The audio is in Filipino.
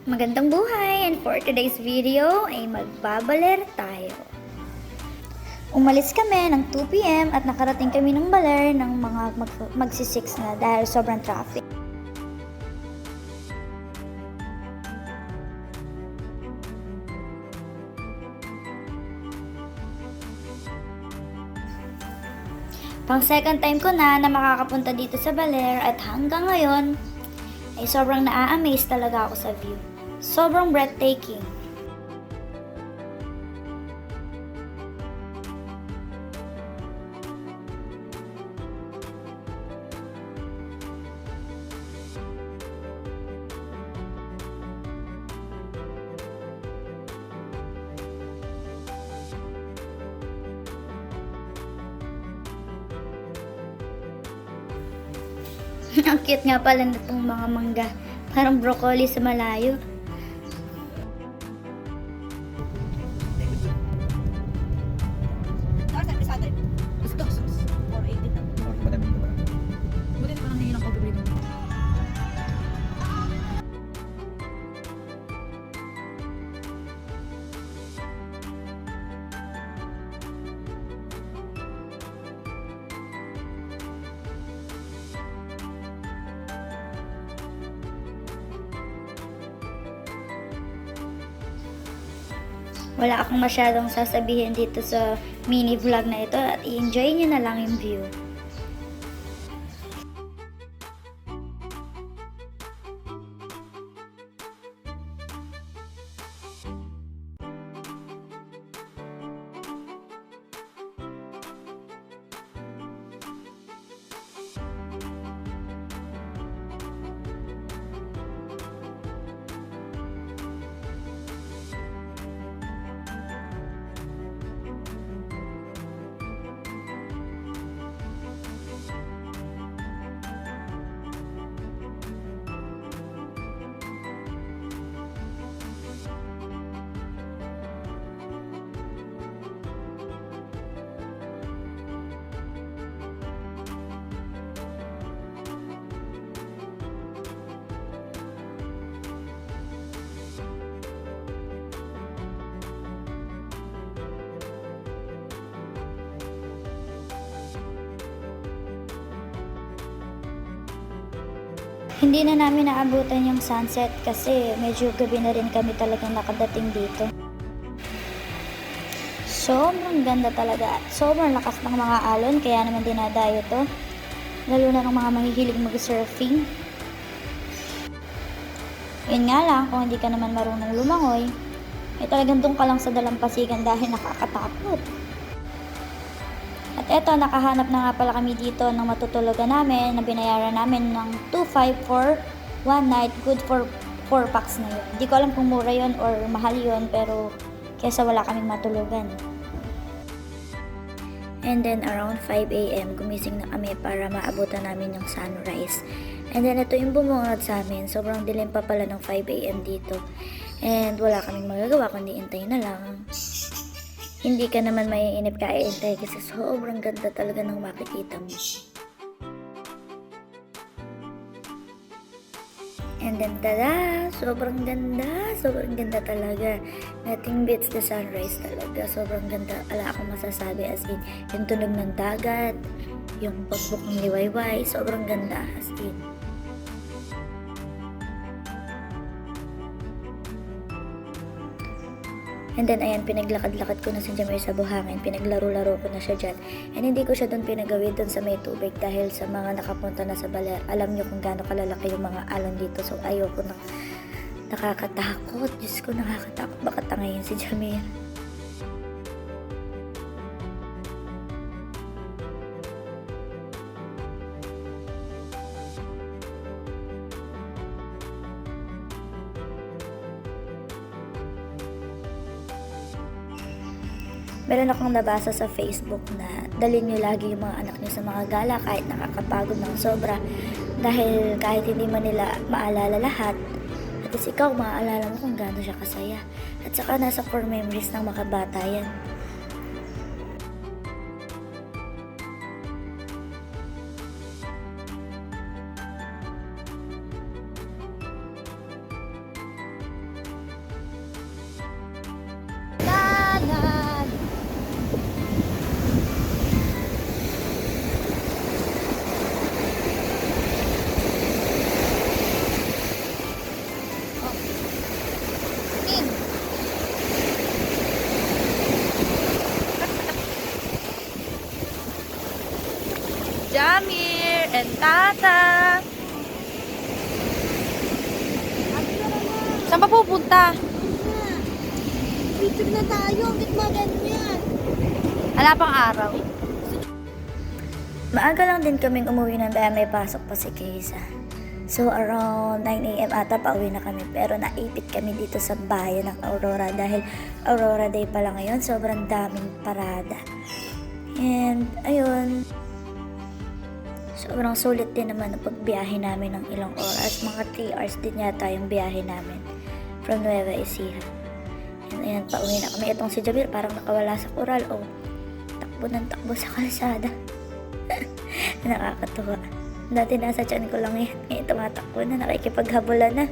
Magandang buhay, and for today's video ay magbabaler tayo. Umalis kami ng 2 PM at nakarating kami ng baler ng mga magsi-6 na dahil sobrang traffic. Pang second time ko na makakapunta dito sa baler at hanggang ngayon ay sobrang naa-amaze talaga ako sa view. Sobrang breathtaking. Ang cute nga pala nitong mga mangga. Parang broccoli sa malayo. Wala akong masyadong sasabihin dito sa mini vlog na ito at i-enjoy nyo na lang yung view. Hindi na namin naabutan yung sunset kasi medyo gabi na rin kami talagang nakadating dito. Sobrang ganda talaga at sobrang lakas ng mga alon kaya naman dinadayo to. Lalo na ng mga mahihilig mag-surfing. Yun nga lang, kung hindi ka naman marunong lumangoy, ay talagang doon ka lang sa dalampasigan dahil nakakatakot. At eto, nakahanap na nga pala kami dito ng matutulugan namin na binayaran namin ng 2.5 for 1 night. Good for 4 packs na yun. Hindi ko alam kung mura yun or mahal yun, pero kesa wala kaming matulugan. And then around 5 AM, gumising na kami para maabutan namin yung sunrise. And then ito yung bumungad sa amin. Sobrang dilim pa pala ng 5 AM dito. And wala kaming magagawa kundi intay na lang. Hindi ka naman maiinip ka iintay kasi sobrang ganda talaga ng makikita mo. And then tada! Sobrang ganda talaga. Nothing beats the sunrise talaga. Sobrang ganda. Ala akong masasabi as in. Yung tunog ng dagat, yung pagbuk ng liwayway, sobrang ganda as in. And then, ayan, pinaglakad-lakad ko na si Jamir sa buhangin. Pinaglaro-laro ko na siya dyan. And hindi ko siya doon pinagawid doon sa may tubig dahil sa mga nakapunta na sa baler. Alam niyo kung gaano kalalaki yung mga alon dito. So, ayoko na. Nakakatakot. Diyos ko, nakakatakot. Baka tangayin si Jamir. Meron akong nabasa sa Facebook na dalhin nyo lagi yung mga anak nyo sa mga gala kahit nakakapagod ng sobra dahil kahit hindi man nila maalala lahat, at least ikaw maaalala mo kung gaano siya kasaya. At saka nasa core memories ng makabata yan. Jamir and Tata. Saan pa pupunta? Picture na tayo, hanggat maganda yan. Wala pang araw. Maaga lang din kaming umuwi ng dahil may pasok pa si Kaysa. So around 9 a.m. ata pauwi na kami, pero naipit kami dito sa bayan ng Aurora dahil Aurora Day pala ngayon, sobrang daming parada. And ayun, sobrang sulit din naman ang pagbiyahe namin ng ilang oras, mga 3 hours din yata yung biyahe namin from Nueva Ecija. And ayan, pauwi na kami. Itong si Jamir parang nakawala sa koral, oh, takbo ng takbo sa kalsada. Nakakatuwa. Dati nasa tiyan ko lang yan. Ngayon tumatakbo na, nakikipaghabulan na.